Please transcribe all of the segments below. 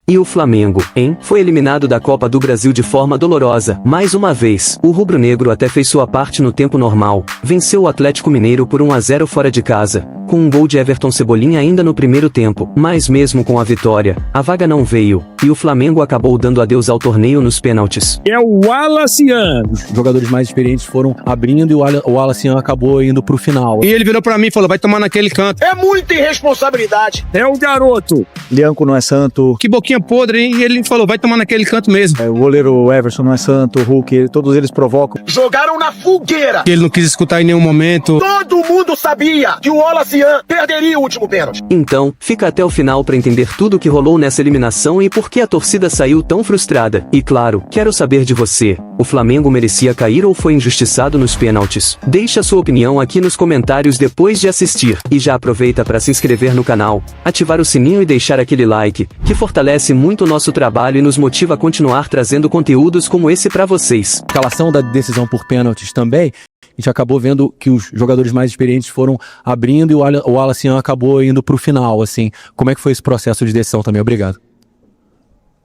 E o Flamengo, hein? Foi eliminado da Copa do Brasil de forma dolorosa. Mais uma vez, o rubro-negro até fez sua parte no tempo normal. Venceu o Atlético Mineiro por 1-0 fora de casa, com um gol de Everton Cebolinha ainda no primeiro tempo. Mas mesmo com a vitória, a vaga não veio, e o Flamengo acabou dando adeus ao torneio nos pênaltis. É o Wallacian. Os jogadores mais experientes foram abrindo e o Wallacian acabou indo pro final. E ele virou pra mim e falou, vai tomar naquele canto. É muita irresponsabilidade. É o garoto. Lianco não é santo. Que boquinha podre, hein? E ele falou, vai tomar naquele canto mesmo. O goleiro Everson não é santo, o Hulk, todos eles provocam. Jogaram na fogueira. Ele não quis escutar em nenhum momento. Todo mundo sabia que o Wallacian perderia o último pênalti. Então, fica até o final para entender tudo o que rolou nessa eliminação e por que a torcida saiu tão frustrada. E claro, quero saber de você. O Flamengo merecia cair ou foi injustiçado nos pênaltis? Deixa sua opinião aqui nos comentários depois de assistir. E já aproveita para se inscrever no canal, ativar o sininho e deixar aquele like, que fortalece muito o nosso trabalho e nos motiva a continuar trazendo conteúdos como esse para vocês. A escalação da decisão por pênaltis também, a gente acabou vendo que os jogadores mais experientes foram abrindo e o Wallacian acabou indo pro final, assim. Como é que foi esse processo de decisão também? Obrigado.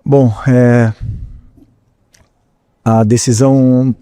Bom, a decisão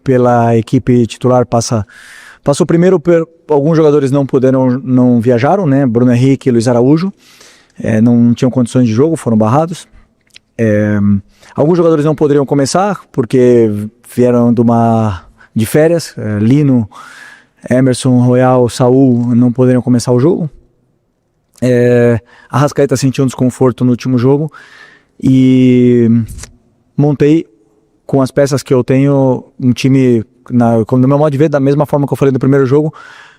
pela equipe titular passou primeiro por alguns jogadores não viajaram, né? Bruno Henrique e Luiz Araújo não tinham condições de jogo, foram barrados. Alguns jogadores não poderiam começar porque vieram de férias. Lino, Emerson, Royal, Saul não poderiam começar o jogo. Arrascaeta sentiu um desconforto no último jogo e montei com as peças que eu tenho um time, no meu modo de ver, da mesma forma que eu falei no primeiro jogo,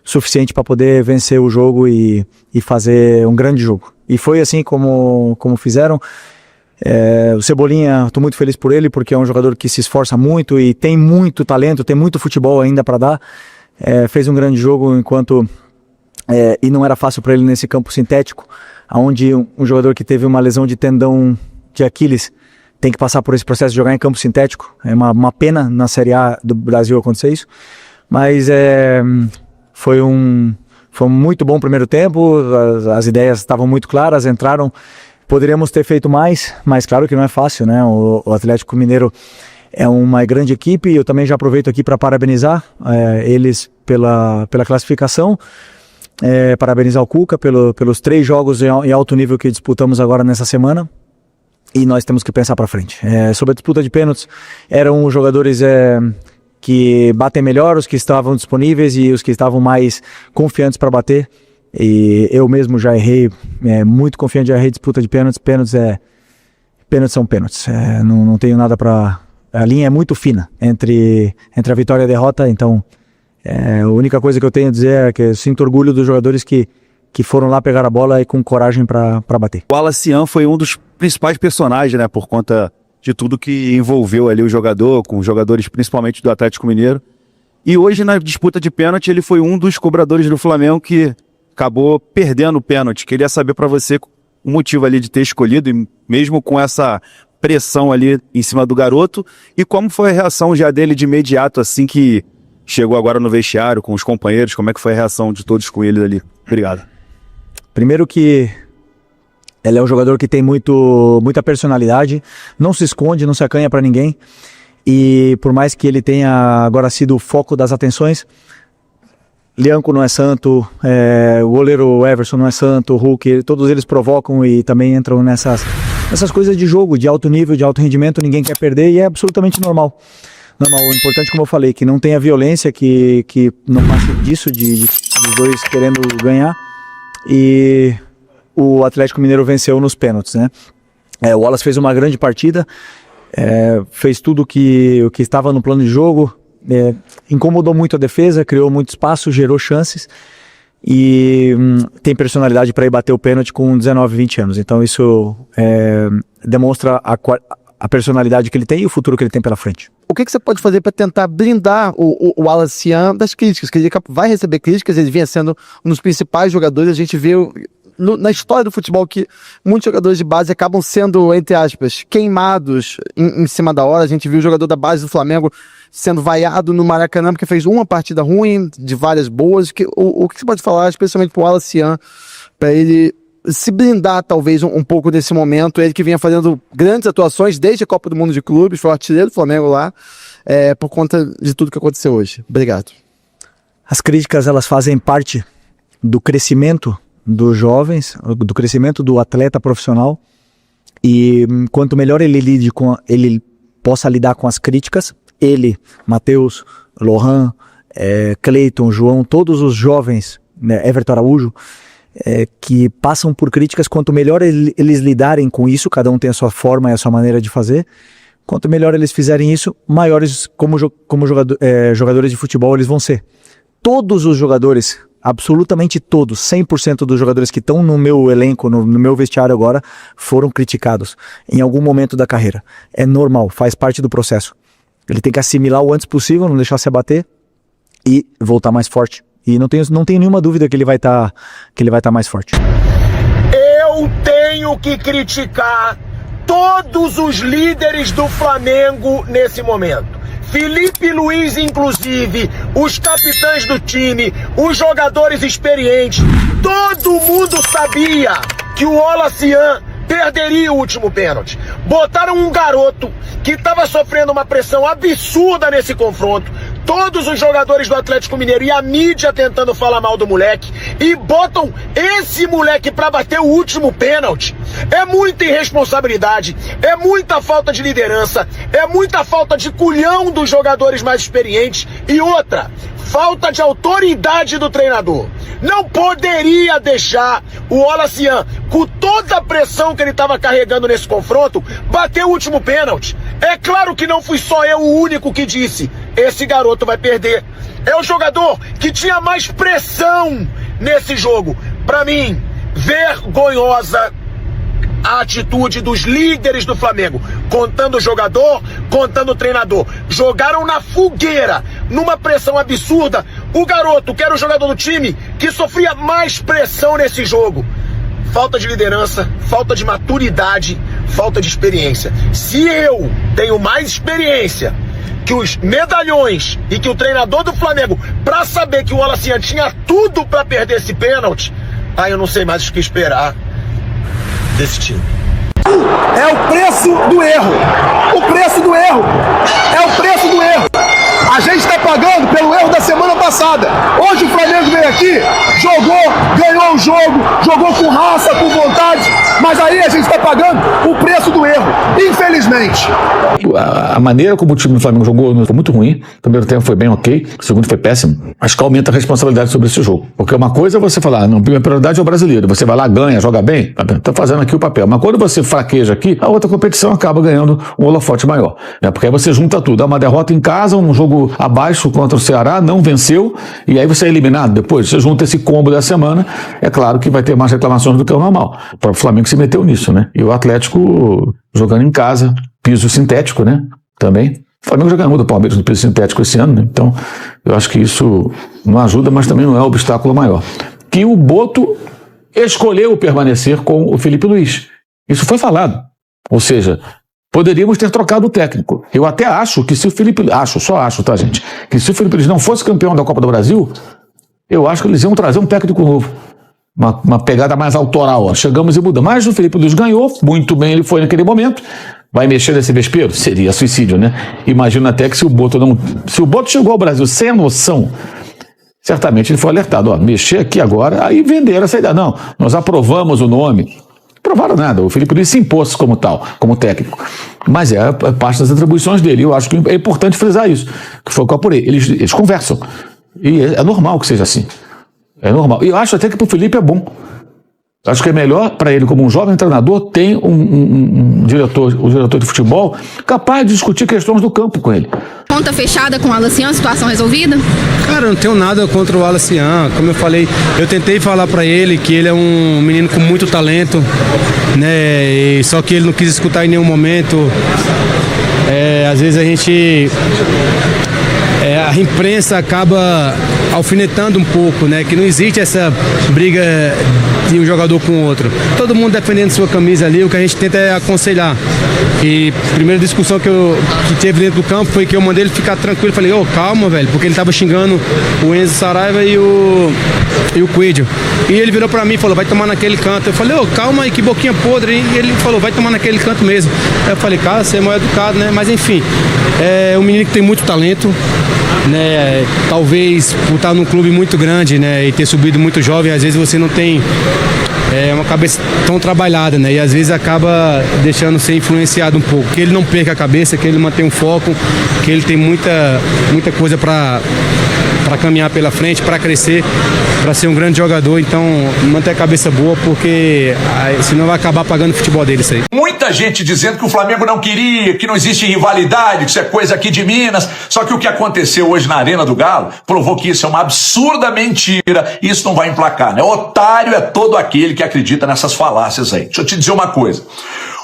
suficiente para poder vencer o jogo e fazer um grande jogo. E foi assim como fizeram. O Cebolinha, estou muito feliz por ele, porque é um jogador que se esforça muito e tem muito talento, tem muito futebol ainda para dar. Fez um grande jogo e não era fácil para ele nesse campo sintético, onde um jogador que teve uma lesão de tendão de Aquiles tem que passar por esse processo de jogar em campo sintético. É uma pena na Série A do Brasil acontecer isso, mas foi um muito bom primeiro tempo, as ideias estavam muito claras, entraram. Poderíamos ter feito mais, mas claro que não é fácil, né? O Atlético Mineiro é uma grande equipe e eu também já aproveito aqui para parabenizar eles pela classificação, parabenizar o Cuca pelos 3 jogos em alto nível que disputamos agora nessa semana e nós temos que pensar para frente. Sobre a disputa de pênaltis, eram os jogadores que batem melhor, os que estavam disponíveis e os que estavam mais confiantes para bater. E eu mesmo já errei, muito confiante, já errei disputa de pênaltis. Pênaltis são pênaltis, não tenho nada para... A linha é muito fina entre a vitória e a derrota, então a única coisa que eu tenho a dizer é que eu sinto orgulho dos jogadores que foram lá pegar a bola e com coragem para bater. O Wallacian foi um dos principais personagens, né, por conta de tudo que envolveu ali o jogador, com os jogadores principalmente do Atlético Mineiro. E hoje na disputa de pênalti ele foi um dos cobradores do Flamengo que acabou perdendo o pênalti. Queria saber para você o motivo ali de ter escolhido, e mesmo com essa pressão ali em cima do garoto, e como foi a reação já dele de imediato, assim que chegou agora no vestiário com os companheiros, como é que foi a reação de todos com ele ali? Obrigado. Primeiro que ele é um jogador que tem muita personalidade, não se esconde, não se acanha para ninguém, e por mais que ele tenha agora sido o foco das atenções, Lianco não é santo, o goleiro Everson não é santo, o Hulk, todos eles provocam e também entram nessas coisas de jogo, de alto nível, de alto rendimento, ninguém quer perder e é absolutamente normal. O importante, como eu falei, que não tenha violência, que não passe disso, dos dois querendo ganhar, e o Atlético Mineiro venceu nos pênaltis, né? O Wallace fez uma grande partida, fez tudo o que estava no plano de jogo, incomodou muito a defesa, criou muito espaço, gerou chances e tem personalidade para ir bater o pênalti com 19, 20 anos. Então isso demonstra a personalidade que ele tem e o futuro que ele tem pela frente. O que você pode fazer para tentar blindar o Wallacian das críticas? Que ele vai receber críticas, ele vinha sendo um dos principais jogadores. A gente viu na história do futebol que muitos jogadores de base acabam sendo, entre aspas, queimados em cima da hora. A gente viu o jogador da base do Flamengo sendo vaiado no Maracanã porque fez uma partida ruim, de várias boas. O que você pode falar, especialmente pro Wallacian, para ele se blindar talvez um pouco desse momento, ele que vinha fazendo grandes atuações desde a Copa do Mundo de Clubes, foi o artilheiro do Flamengo lá, por conta de tudo que aconteceu hoje. Obrigado. As críticas, elas fazem parte do crescimento dos jovens, do crescimento do atleta profissional, e quanto melhor ele possa lidar com as críticas, ele, Matheus, Lohan, Cleiton, João, todos os jovens, né, Everton Araújo, que passam por críticas, quanto melhor eles lidarem com isso, cada um tem a sua forma e a sua maneira de fazer, quanto melhor eles fizerem isso, maiores como jogadores de futebol eles vão ser. Todos os jogadores, absolutamente todos, 100% dos jogadores que estão no meu elenco, no meu vestiário agora, foram criticados em algum momento da carreira. É normal, faz parte do processo. Ele tem que assimilar o antes possível, não deixar se abater e voltar mais forte. E não tenho nenhuma dúvida que ele vai estar mais forte. Eu tenho que criticar todos os líderes do Flamengo nesse momento. Felipe Luiz, inclusive, os capitães do time, os jogadores experientes, todo mundo sabia que o Olacian perderia o último pênalti. Botaram um garoto que estava sofrendo uma pressão absurda nesse confronto, todos os jogadores do Atlético Mineiro e a mídia tentando falar mal do moleque, e botam esse moleque pra bater o último pênalti. É muita irresponsabilidade, é muita falta de liderança, é muita falta de culhão dos jogadores mais experientes e outra, falta de autoridade do treinador. Não poderia deixar o Olacian, com toda a pressão que ele estava carregando nesse confronto, bater o último pênalti. É claro que não fui só eu o único que disse, esse garoto vai perder. É o jogador que tinha mais pressão nesse jogo. Para mim, vergonhosa a atitude dos líderes do Flamengo, contando o jogador, contando o treinador. Jogaram na fogueira, numa pressão absurda, o garoto, que era o jogador do time, que sofria mais pressão nesse jogo. Falta de liderança, falta de maturidade, falta de experiência. Se eu tenho mais experiência que os medalhões e que o treinador do Flamengo, pra saber que o Olacian tinha tudo pra perder esse pênalti, aí eu não sei mais o que esperar desse time. É o preço do erro. O preço do erro. É o preço do erro. A gente está pagando pelo erro da semana passada. Hoje o Flamengo veio aqui, jogou, ganhou o jogo, jogou com raça, com vontade, mas aí a gente está pagando o preço do erro, infelizmente. A maneira como o time do Flamengo jogou foi muito ruim. O primeiro tempo foi bem ok, o segundo foi péssimo. Acho que aumenta a responsabilidade sobre esse jogo. Porque uma coisa é você falar, não, a primeira prioridade é o brasileiro. Você vai lá, ganha, joga bem, tá fazendo aqui o papel. Mas quando você fraqueja aqui, a outra competição acaba ganhando um holofote maior. Porque aí você junta tudo. Dá uma derrota em casa, um jogo abaixo contra o Ceará, não venceu, e aí você é eliminado. Depois você junta esse combo da semana, é claro que vai ter mais reclamações do que o normal. O próprio Flamengo se meteu nisso, né? E o Atlético jogando em casa, piso sintético, né? Também. O Flamengo já ganhou do Palmeiras no piso sintético esse ano, né? Então eu acho que isso não ajuda, mas também não é um obstáculo maior. Que o Boto escolheu permanecer com o Felipe Luiz. Isso foi falado. Ou seja, poderíamos ter trocado o técnico. Eu até acho que se o Felipe... Só acho, tá, gente? Que se o Felipe Luiz não fosse campeão da Copa do Brasil, eu acho que eles iam trazer um técnico novo. Uma pegada mais autoral. Ó. Chegamos e mudamos. Mas o Felipe Luiz ganhou, muito bem ele foi naquele momento. Vai mexer nesse vespeiro? Seria suicídio, né? Imagina até que se o Boto não... Se o Boto chegou ao Brasil sem a noção, certamente ele foi alertado. Ó, mexer aqui agora, aí venderam essa ideia. Não, nós aprovamos o nome. Provaram nada, o Felipe Luiz se impôs como tal, como técnico. Mas é parte das atribuições dele. Eu acho que é importante frisar isso, que foi o que eu apurei. Eles conversam. E é normal que seja assim. É normal. E eu acho até que para o Felipe é bom. Acho que é melhor para ele, como um jovem treinador, tem um diretor de futebol capaz de discutir questões do campo com ele. Conta fechada com o Olacian, situação resolvida? Cara, eu não tenho nada contra o Olacian. Como eu falei, eu tentei falar pra ele que ele é um menino com muito talento, né? E só que ele não quis escutar em nenhum momento. Às vezes a gente a imprensa acaba alfinetando um pouco, né? Que não existe essa briga de um jogador com o outro. Todo mundo defendendo sua camisa ali, o que a gente tenta é aconselhar. E a primeira discussão que teve dentro do campo foi que eu mandei ele ficar tranquilo. Falei, calma, velho, porque ele tava xingando o Enzo Saraiva e o Coelho. E ele virou pra mim e falou, vai tomar naquele canto. Eu falei, calma aí, que boquinha podre. E ele falou, vai tomar naquele canto mesmo. Aí eu falei, cara, você é mal educado, né? Mas enfim, é um menino que tem muito talento, né? Talvez por estar num clube muito grande, né? E ter subido muito jovem, às vezes você não tem uma cabeça tão trabalhada, né? E às vezes acaba deixando ser influenciado um pouco. Que ele não perca a cabeça, que ele mantenha um foco, que ele tem muita coisa para caminhar pela frente, para crescer, para ser um grande jogador. Então, manter a cabeça boa, porque senão vai acabar pagando o futebol dele isso aí. Muita gente dizendo que o Flamengo não queria, que não existe rivalidade, que isso é coisa aqui de Minas. Só que o que aconteceu hoje na Arena do Galo provou que isso é uma absurda mentira. Isso não vai emplacar, né? Otário é todo aquele que acredita nessas falácias aí. Deixa eu te dizer uma coisa.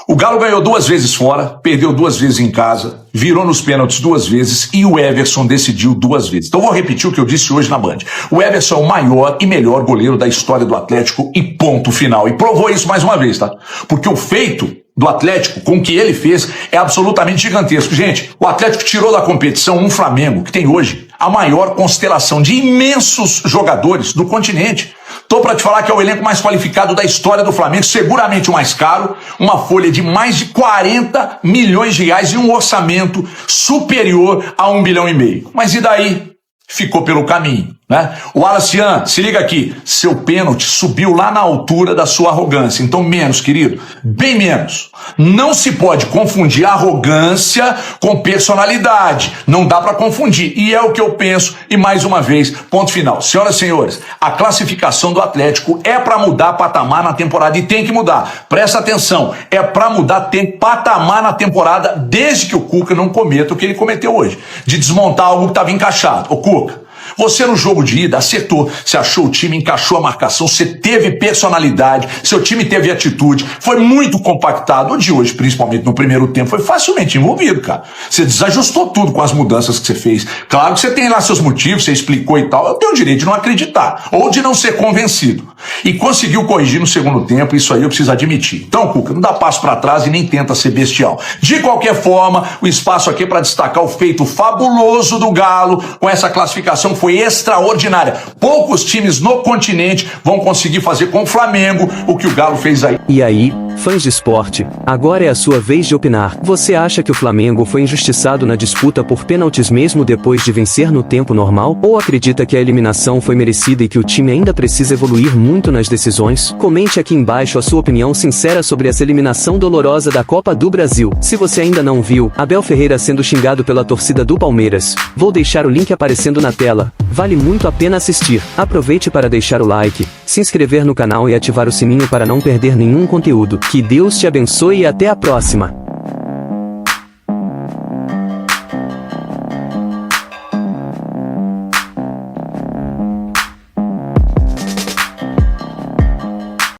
O Galo ganhou 2 vezes fora, perdeu 2 vezes em casa, virou nos pênaltis 2 vezes e o Everson decidiu 2 vezes. Então vou repetir o que eu disse hoje na Band. O Everson é o maior e melhor goleiro da história do Atlético e ponto final. E provou isso mais uma vez, tá? Porque o feito do Atlético, com o que ele fez, é absolutamente gigantesco. Gente, o Atlético tirou da competição um Flamengo que tem hoje a maior constelação de imensos jogadores do continente. Tô para te falar que é o elenco mais qualificado da história do Flamengo, seguramente o mais caro, uma folha de mais de 40 milhões de reais e um orçamento superior a 1,5 bilhão. Mas e daí? Ficou pelo caminho, né? O Alacian, se liga aqui, seu pênalti subiu lá na altura da sua arrogância, então menos, querido, bem menos. Não se pode confundir arrogância com personalidade, não dá para confundir, e é o que eu penso, e mais uma vez, ponto final. Senhoras e senhores, a classificação do Atlético é para mudar patamar na temporada, e tem que mudar, presta atenção, é para mudar patamar na temporada, desde que o Cuca não cometa o que ele cometeu hoje, de desmontar algo que estava encaixado. O Cuca, você no jogo de ida acertou, você achou o time, encaixou a marcação, você teve personalidade, seu time teve atitude, foi muito compactado. O de hoje, principalmente no primeiro tempo, foi facilmente envolvido, cara. Você desajustou tudo com as mudanças que você fez. Claro que você tem lá seus motivos, você explicou e tal, eu tenho o direito de não acreditar, ou de não ser convencido. E conseguiu corrigir no segundo tempo, isso aí eu preciso admitir. Então, Cuca, não dá passo para trás e nem tenta ser bestial. De qualquer forma, o espaço aqui é para destacar o feito fabuloso do Galo, com essa classificação que foi extraordinária. Poucos times no continente vão conseguir fazer com o Flamengo o que o Galo fez aí. E aí, fãs de esporte, agora é a sua vez de opinar. Você acha que o Flamengo foi injustiçado na disputa por pênaltis mesmo depois de vencer no tempo normal? Ou acredita que a eliminação foi merecida e que o time ainda precisa evoluir muito nas decisões? Comente aqui embaixo a sua opinião sincera sobre essa eliminação dolorosa da Copa do Brasil. Se você ainda não viu, Abel Ferreira sendo xingado pela torcida do Palmeiras, vou deixar o link aparecendo na tela. Vale muito a pena assistir. Aproveite para deixar o like, se inscrever no canal e ativar o sininho para não perder nenhum conteúdo. Que Deus te abençoe e até a próxima.